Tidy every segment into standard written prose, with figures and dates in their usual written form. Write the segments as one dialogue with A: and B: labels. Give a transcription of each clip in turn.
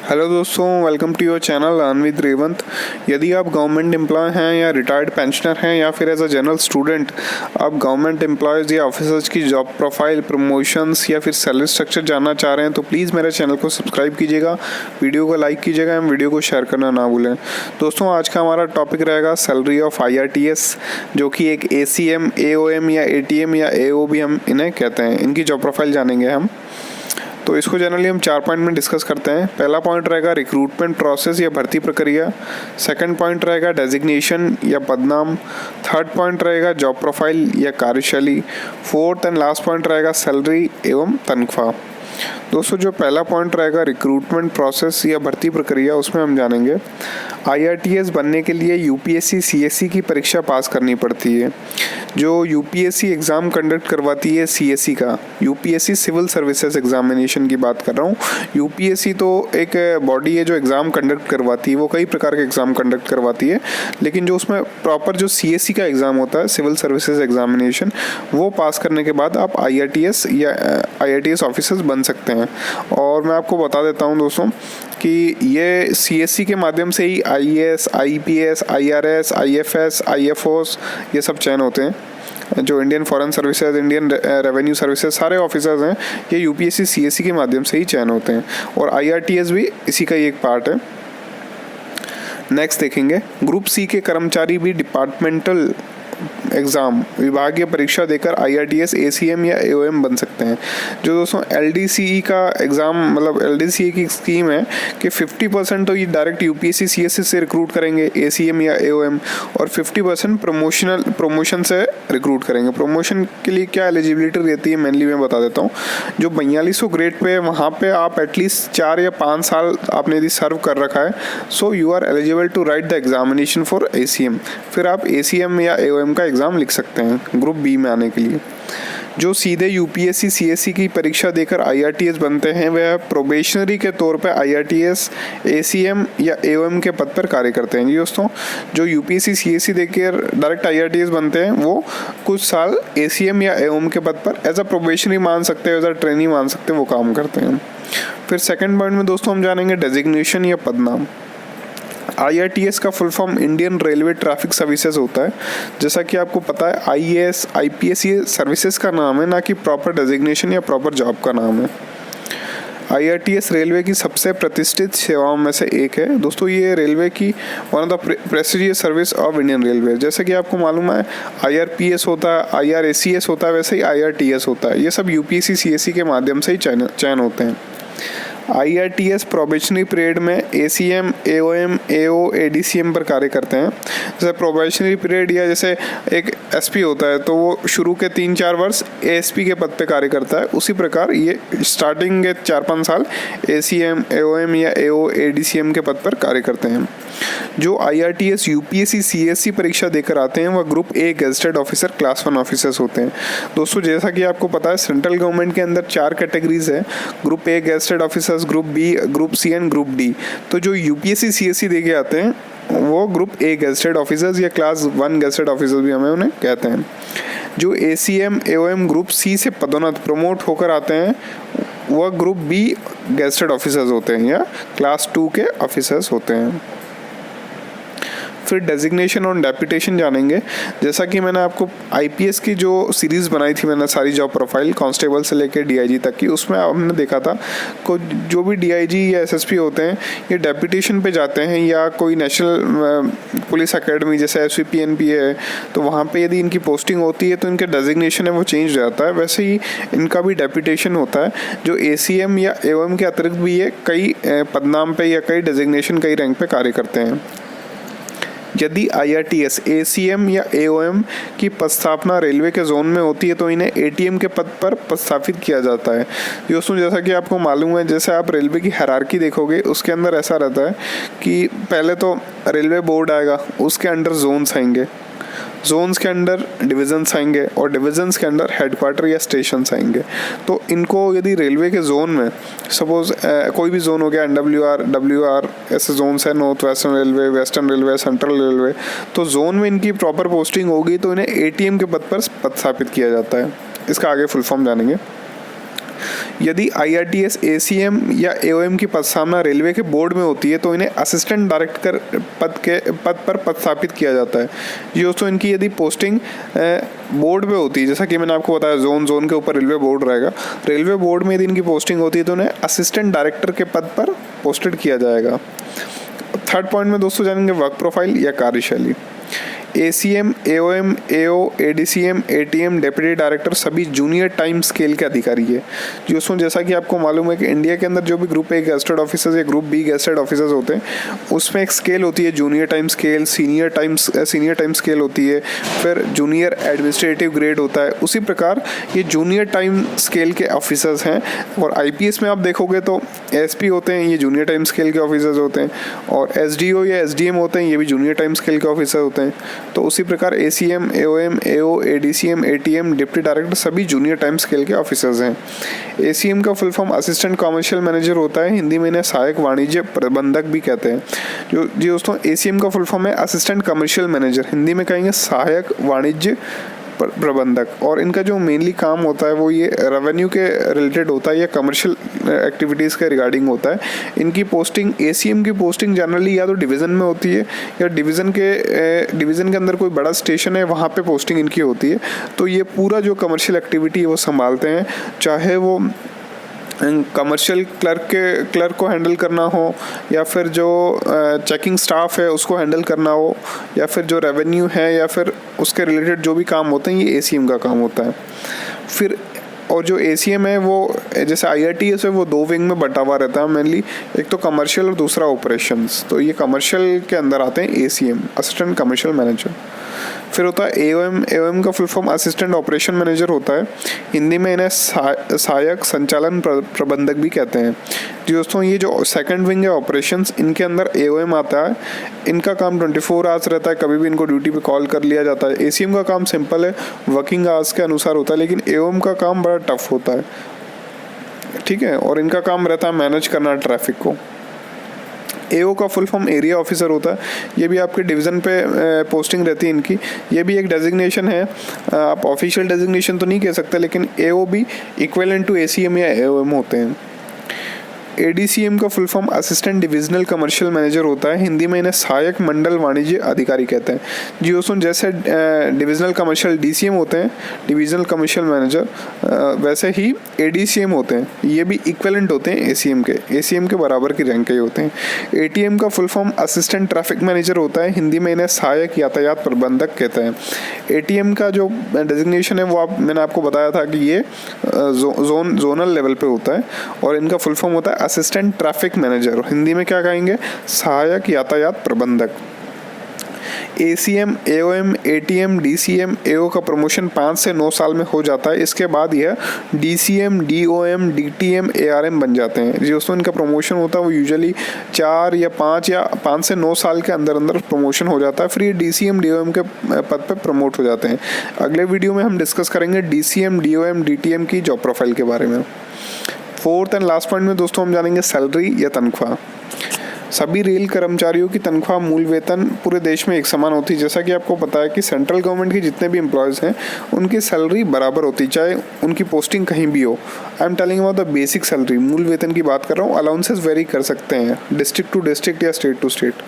A: Hello दोस्तों, welcome to your channel learn with Revant. यदि आप गवर्नमेंट एम्प्लॉय हैं या रिटायर्ड पेंशनर हैं या फिर एज अ जनरल स्टूडेंट आप गवर्नमेंट एम्प्लॉयज़ या ऑफिसर्स की जॉब प्रोफाइल, प्रमोशंस या फिर सैलरी स्ट्रक्चर जानना चाह रहे हैं तो प्लीज़ मेरे चैनल को सब्सक्राइब कीजिएगा, वीडियो को लाइक कीजिएगा एवं वीडियो को शेयर करना ना भूलें। दोस्तों, आज का हमारा टॉपिक रहेगा सैलरी ऑफ IRTS, जो कि एक ACM, AOM या ATM या AO भी हम इन्हें कहते हैं। इनकी जॉब प्रोफाइल जानेंगे हम। तो इसको जनरली हम 4 पॉइंट में डिस्कस करते हैं। पहला पॉइंट रहेगा रिक्रूटमेंट प्रोसेस या भर्ती प्रक्रिया। सेकंड पॉइंट रहेगा डेजिग्नेशन या पदनाम। थर्ड पॉइंट रहेगा जॉब प्रोफाइल या कार्यशैली। फोर्थ एंड लास्ट पॉइंट रहेगा सैलरी एवं तनख्वाह। दोस्तों, जो पहला पॉइंट रहेगा रिक्रूटमेंट प्रोसेस या भर्ती प्रक्रिया, उसमें हम जानेंगे IRTS बनने के लिए UPSC CSE की परीक्षा पास करनी पड़ती है। जो UPSC एग्ज़ाम कंडक्ट करवाती है CSE का, UPSC सिविल सर्विसेज एग्जामिनेशन की बात कर रहा हूँ। UPSC तो एक बॉडी है जो एग्ज़ाम कंडक्ट करवाती है, वो कई प्रकार के एग्ज़ाम कंडक्ट करवाती है, लेकिन जो उसमें प्रॉपर जो CSE का एग्ज़ाम होता है, सिविल सर्विसेज एग्जामिनेशन, वो पास करने के बाद आप IRTS या IRTS ऑफिसर्स बन सकते हैं। और मैं आपको बता देता हूँ दोस्तों कि ये CSE के माध्यम से ही IAS, IPS, IRS, IFS, IFOs ये सब चयन होते हैं। जो Indian foreign services, Indian revenue services, सारे ऑफिसर्स हैं, ये UPSC CSE के माध्यम से ही चयन होते हैं और IRTS भी इसी का ही एक पार्ट है। नेक्स्ट देखेंगे, ग्रुप C के कर्मचारी भी डिपार्टमेंटल एग्ज़ाम, विभागीय परीक्षा देकर IRTS, ACM या AOM बन सकते हैं। जो दोस्तों LDCE का एग्ज़ाम, मतलब LDCE की स्कीम है कि 50% तो ये डायरेक्ट UPSC CSE से रिक्रूट करेंगे ACM या AOM, और 50% प्रमोशन से रिक्रूट करेंगे। प्रमोशन के लिए क्या एलिजिबिलिटी रहती है मेनली मैं बता देता हूँ। जो 4200 ग्रेड पे है, वहाँ पे आप एटलीस्ट 4 या 5 साल आपने यदि सर्व कर रखा है, so you are eligible to write the examination for ACM। फिर आप ACM या AOM का एग्ज़ाम लिख सकते हैं ग्रुप B में आने के लिए। जो सीधे UPSC CSE की परीक्षा देकर IRTS बनते हैं, वह प्रोबेशनरी के तौर पर IRTS, ACM या AOM के पद पर कार्य करते हैं। जी दोस्तों, जो UPSC CSE देकर डायरेक्ट IRTS बनते हैं, वो कुछ साल ACM या AOM के पद पर एज अ प्रोबेशनरी मान सकते हैं, एज अ ट्रेनी मान सकते हैं, वो काम करते हैं। फिर सेकेंड पॉइंट में दोस्तों हम जानेंगे डेजिग्नेशन या पदनाम। IRTS का full form Indian railway traffic services होता है। जैसा कि आपको पता है, IAS, IPS ये सर्विसेज का नाम है, ना कि प्रॉपर डेजिग्नेशन या प्रॉपर जॉब का नाम है। IRTS रेलवे की सबसे प्रतिष्ठित सेवाओं में से एक है। दोस्तों, ये रेलवे की one of the prestigious service of Indian railway. जैसे कि आपको मालूम है IRPS होता है, IRACS होता है, वैसे ही IRTS होता है। ये सब UPSC CSE के माध्यम से ही चयन होते हैं। IRTS प्रोबेशनरी पीरियड में ACM, AOM, AO, ADCM पर कार्य करते हैं। जैसे प्रोबेशनरी पीरियड या जैसे एक SP होता है, तो वो शुरू के 3-4 वर्ष ASP के पद पे कार्य करता है। उसी प्रकार ये स्टार्टिंग के 4-5 साल ACM, AOM या AO, ADCM के पद पर कार्य करते हैं। जो IRTS UPSC CSE परीक्षा देकर आते हैं, वह group A gazetted officer class 1 officers होते हैं। दोस्तों, जैसा कि आपको पता है, सेंट्रल गवर्नमेंट के अंदर 4 कैटेगरीज है, group A gazetted officers, group B, group C and group D। तो जो UPSC CSE देके आते हैं, वो ग्रुप A गेजेटेड ऑफिसर्स या क्लास 1 गेजेटेड ऑफिसर्स भी हमें उन्हें कहते हैं। जो ACM, AOM ग्रुप C से पदोन्नत प्रमोट होकर आते हैं, वह ग्रुप B गेजेटेड ऑफिसर्स होते हैं या क्लास 2 के ऑफिसर्स होते हैं। फिर डेजिग्नेशन और डेप्यूटेशन जानेंगे। जैसा कि मैंने आपको IPS की जो सीरीज़ बनाई थी, मैंने सारी जॉब प्रोफाइल कांस्टेबल से लेकर DIG तक की, उसमें हमने देखा था को जो भी DIG या SSP होते हैं, ये डेप्यूटेशन पे जाते हैं या कोई नेशनल पुलिस एकेडमी जैसे SVPNP है, तो वहाँ पे यदि इनकी पोस्टिंग होती है तो इनके डेजिग्नेशन है वो चेंज हो जाता है। वैसे ही इनका भी डेप्यूटेशन होता है। जो ACM या AOM के अतिरिक्त भी ये कई पदनाम पे या कई डेजिग्नेशन, कई रैंक पे कार्य करते हैं। यदि IRTS, ACM या AOM की पदस्थापना रेलवे के जोन में होती है तो इन्हें ATM के पद पर पदस्थापित किया जाता है। दोस्तों, जैसा कि आपको मालूम है, जैसे आप रेलवे की हायरार्की देखोगे, उसके अंदर ऐसा रहता है कि पहले तो रेलवे बोर्ड आएगा, उसके अंडर जोन्स आएंगे, जोन्स के अंडर डिविजन्स आएंगे और डिविजन्स के अंदर हेडक्वार्टर या स्टेशंस आएंगे। तो इनको यदि रेलवे के जोन में सपोज कोई भी जोन हो गया, NWR, WR ऐसे जोन्स है, north western railway, western railway, central railway, तो जोन में इनकी प्रॉपर पोस्टिंग होगी तो इन्हें ATM के पद पर पदस्थापित किया जाता है। इसका आगे फुल फॉर्म जानेंगे। यदि IRTS ACM या AOM की पदस्थापना रेलवे के बोर्ड में होती है तो इन्हें असिस्टेंट डायरेक्टर पद पर पदस्थापित किया जाता है। ये दोस्तों इनकी यदि पोस्टिंग बोर्ड पे होती है, जैसा कि मैंने आपको बताया जोन के ऊपर रेलवे बोर्ड रहेगा, रेलवे बोर्ड में यदि इनकी पोस्टिंग होती है तो उन्हें असिस्टेंट डायरेक्टर के पद पर पोस्टेड किया जाएगा। थर्ड पॉइंट में दोस्तों जानेंगे वर्क प्रोफाइल या कार्यशैली। ACM, AOM, AO, ADCM, ATM, deputy director सभी जूनियर टाइम स्केल के अधिकारी है। दोस्तों जैसा कि आपको मालूम है कि इंडिया के अंदर जो भी ग्रुप ए गेस्टेड ऑफिसर्स या ग्रुप बी गेस्टेड ऑफिसर्स होते हैं उसमें एक स्केल होती है junior time scale, senior time scale होती है, फिर जूनियर एडमिनिस्ट्रेटिव ग्रेड होता है। उसी प्रकार ये जूनियर टाइम स्केल के ऑफिसर्स हैं। और IPS में आप देखोगे तो SP होते हैं, ये जूनियर टाइम स्केल के ऑफिसर्स होते हैं, और SDO या SDM होते हैं, ये भी जूनियर टाइम स्केल के ऑफिसर होते हैं। तो उसी प्रकार ACM, AOM, AO, ADCM, ATM, deputy director सभी जूनियर टाइम स्केल के ऑफिसर्स हैं। ACM का full form assistant commercial manager होता है, हिंदी में इन्हें सहायक वाणिज्य प्रबंधक भी कहते हैं। जो जी दोस्तों ACM का फुल फॉर्म है असिस्टेंट कमर्शियल मैनेजर, हिंदी में कहेंगे सहायक वाणिज्य प्रबंधक। और इनका जो मेनली काम होता है वो ये रेवेन्यू के रिलेटेड होता है या कमर्शियल एक्टिविटीज़ के रिगार्डिंग होता है। इनकी पोस्टिंग ACM की पोस्टिंग जनरली या तो डिवीज़न में होती है या डिवीज़न के अंदर कोई बड़ा स्टेशन है वहाँ पे पोस्टिंग इनकी होती है। तो ये पूरा जो कमर्शियल एक्टिविटी है वो संभालते हैं, चाहे वो कमर्शियल क्लर्क को हैंडल करना हो, या फिर जो चेकिंग स्टाफ है उसको हैंडल करना हो, या फिर जो रेवेन्यू है या फिर उसके रिलेटेड जो भी काम होते हैं ये ACM का काम होता है। फिर और जो ACM है वो जैसे IRTS है वो 2 विंग में बटा हुआ रहता है मेनली, एक तो कमर्शियल और दूसरा ऑपरेशंस। तो ये कमर्शियल के अंदर आते हैं ACM, असिस्टेंट कमर्शियल मैनेजर। फिर होता है AOM का full form assistant operation manager होता है, हिंदी में इन्हें सहायक संचालन प्रबंधक भी कहते हैं। जी दोस्तों ये जो सेकंड विंग है ऑपरेशंस, इनके अंदर AOM आता है। इनका काम 24 आवर्स रहता है, कभी भी इनको ड्यूटी पे कॉल कर लिया जाता है। ACM का काम सिंपल है, वर्किंग आवर्स के अनुसार होता है, लेकिन AOM का काम बड़ा टफ होता है, ठीक है। और इनका काम रहता है मैनेज करना ट्रैफिक को। AO का फुल फॉर्म एरिया ऑफिसर होता है, ये भी आपके डिवीज़न पे पोस्टिंग रहती है इनकी। ये भी एक डेजिग्नेशन है, आप ऑफिशियल डेजिग्नेशन तो नहीं कह सकते, लेकिन AO भी इक्विवेलेंट टू ACM या AOM होते हैं। ADCM का full form assistant divisional commercial manager होता है, हिंदी में इन्हें सहायक मंडल वाणिज्य अधिकारी कहते हैं। जी दोस्तों जैसे डिविजनल कमर्शियल DCM होते हैं, डिविजनल कमर्शियल मैनेजर, वैसे ही ADCM होते हैं, ये भी इक्विवेलेंट होते हैं ACM के बराबर की रैंक के होते हैं। ATM का full form assistant traffic manager होता है, हिंदी में इन्हें सहायक यातायात प्रबंधक कहते हैं। ATM का जो डेजिग्नेशन है वो मैंने आपको बताया था कि ये जोनल लेवल पे होता है, और इनका फुल फॉर्म होता है असिस्टेंट ट्रैफिक मैनेजर, हिंदी में क्या कहेंगे सहायक यातायात प्रबंधक। ACM, AOM, ATM, DCM, AO का प्रमोशन 5 से 9 साल में हो जाता है। इसके बाद यह DCM, DOM, DTM, ARM बन जाते हैं। दोस्तों इनका प्रमोशन होता है वो यूजुअली 4 या 5 से 9 साल के अंदर प्रमोशन हो जाता है, फिर ये DCM, DOM के पद पे प्रमोट हो जाते हैं। अगले वीडियो में हम डिस्कस करेंगे DCM, DOM, DTM की जॉब प्रोफाइल के बारे में। फोर्थ एंड लास्ट पॉइंट में दोस्तों हम जानेंगे सैलरी या तनख्वाह। सभी रेल कर्मचारियों की तनख्वाह मूल वेतन पूरे देश में एक समान होती है। जैसा कि आपको पता है कि सेंट्रल गवर्नमेंट के जितने भी एम्प्लॉयज़ हैं उनकी सैलरी बराबर होती है, चाहे उनकी पोस्टिंग कहीं भी हो। I am telling about the basic salary, मूल वेतन की बात कर रहा हूँ। अलाउंसेस वेरी कर सकते हैं डिस्ट्रिक्ट टू डिस्ट्रिक्ट या स्टेट टू स्टेट।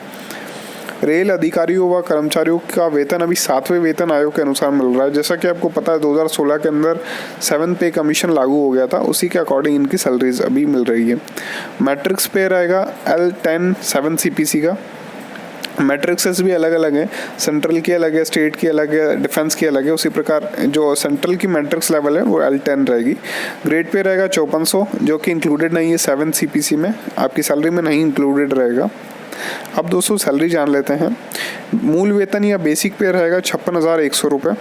A: रेल अधिकारियों व कर्मचारियों का वेतन अभी 7वें वेतन आयोग के अनुसार मिल रहा है। जैसा कि आपको पता है 2016 के अंदर 7th पे कमीशन लागू हो गया था, उसी के अकॉर्डिंग इनकी सैलरीज अभी मिल रही है। मैट्रिक्स पे रहेगा L10 7 CPC का। मैट्रिक्सेस भी अलग अलग हैं, सेंट्रल की अलग है, स्टेट की अलग है, डिफेंस की अलग है। उसी प्रकार जो सेंट्रल की मैट्रिक्स लेवल है वो L10 रहेगी। ग्रेड पे रहेगा 5400, जो कि इंक्लूडेड नहीं है 7 CPC में, आपकी सैलरी में नहीं इंक्लूडेड रहेगा। अब दोस्तों सैलरी जान लेते हैं। मूल वेतन या बेसिक पे रहेगा 56,100 रुपये।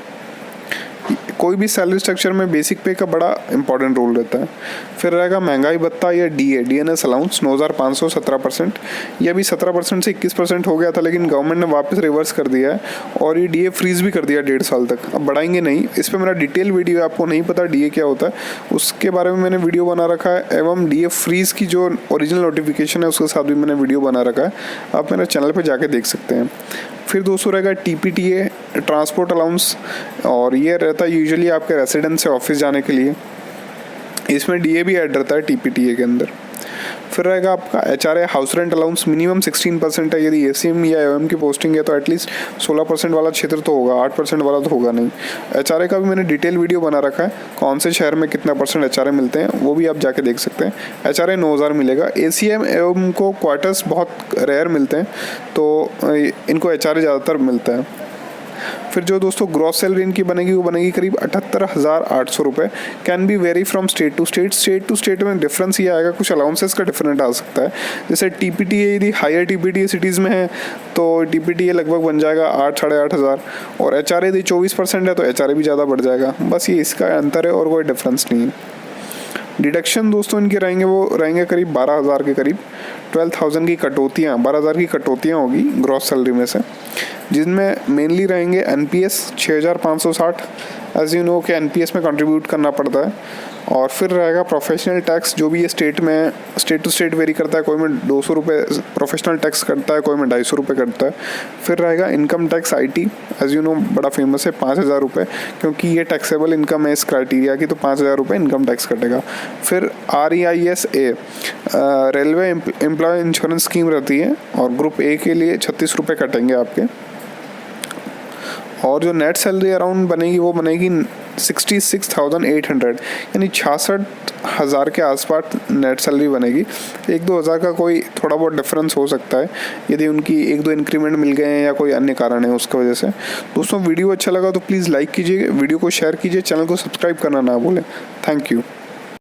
A: कोई भी सैलरी स्ट्रक्चर में बेसिक पे का बड़ा इंपॉर्टेंट रोल रहता है। फिर रहेगा महंगाई भत्ता या DNS अलाउंस 9,500 17%। यह भी 17% से 21% हो गया था, लेकिन गवर्नमेंट ने वापस रिवर्स कर दिया है और ये DA फ्रीज भी कर दिया 1.5 साल तक। अब बढ़ाएंगे नहीं। इस पर मेरा डिटेल वीडियो है, आपको नहीं पता DA क्या होता है उसके बारे में मैंने वीडियो बना रखा है, एवं DA फ्रीज की जो ओरिजिनल नोटिफिकेशन है उसके साथ भी मैंने वीडियो बना रखा है, आप मेरे चैनल पर जाके देख सकते हैं। फिर दोस्तों रहेगा TPTA ट्रांसपोर्ट अलाउंस, और ये रहता है यूजुअली आपके रेसिडेंस से ऑफिस जाने के लिए। इसमें डीए भी ऐड रहता है टीपीटीए के अंदर। फिर रहेगा आपका HRA house rent allowance minimum 16% है। यदि एसीएम या एओएम की पोस्टिंग है तो एटलीस्ट 16% वाला क्षेत्र तो होगा, 8% वाला तो होगा नहीं। एचआरए का भी मैंने डिटेल वीडियो बना रखा है, कौन से शहर में कितना परसेंट एचआरए मिलते हैं वो भी आप जाके देख सकते हैं। एचआरए 9000 मिलेगा। एसीएम एओएम को क्वार्टर्स बहुत रेयर मिलते हैं, तो इनको एचआरए ज़्यादातर मिलता है। फिर जो दोस्तों ग्रॉस सैलरी इनकी बनेगी वो बनेगी करीब 78,800 रुपये। Can be vary from state to state. State to state में डिफरेंस ये आएगा, कुछ अलाउंसेस का डिफरेंट आ सकता है। जैसे टीपीटीए यदि हायर टीपीटीए सिटीज़ में है तो टीपीटीए लगभग बन जाएगा 8 साढ़े 8 हज़ार, और एचआरए यदि 24% है तो एचआरए भी ज़्यादा बढ़ जाएगा। बस ये इसका अंतर है और कोई डिफरेंस नहीं है। डिडक्शन दोस्तों इनके रहेंगे वो रहेंगे करीब 12,000 के करीब। 12,000 की कटौतियाँ, 12,000 की कटौतियाँ होगी ग्रॉस सैलरी में से, जिनमें मेनली रहेंगे एनपीएस 6,560। एज यू नो कि एनपीएस में कंट्रीब्यूट करना पड़ता है। और फिर रहेगा प्रोफेशनल टैक्स, जो भी ये स्टेट में स्टेट टू स्टेट वेरी करता है। कोई में 200 रुपये प्रोफेशनल टैक्स करता है, कोई में 250 रुपये करता है। फिर रहेगा income tax IT, as you know बड़ा फेमस है, 5,000 रुपये, क्योंकि ये टैक्सेबल इनकम है इस क्राइटेरिया की, तो 5,000 रुपये इनकम टैक्स कटेगा। फिर REISA railway employ insurance scheme रहती है, और ग्रुप ए के लिए 36 रुपये कटेंगे आपके। और जो नेट सैलरी अराउंड बनेगी वो बनेगी 66,800, यानी 66,000 के आसपास नेट सैलरी बनेगी। 1-2 हज़ार का कोई थोड़ा बहुत डिफरेंस हो सकता है, यदि उनकी 1-2 इंक्रीमेंट मिल गए हैं या कोई अन्य कारण है उसकी वजह से। दोस्तों वीडियो अच्छा लगा तो प्लीज़ लाइक कीजिए, वीडियो को शेयर कीजिए, चैनल को सब्सक्राइब करना ना भूलें। Thank you.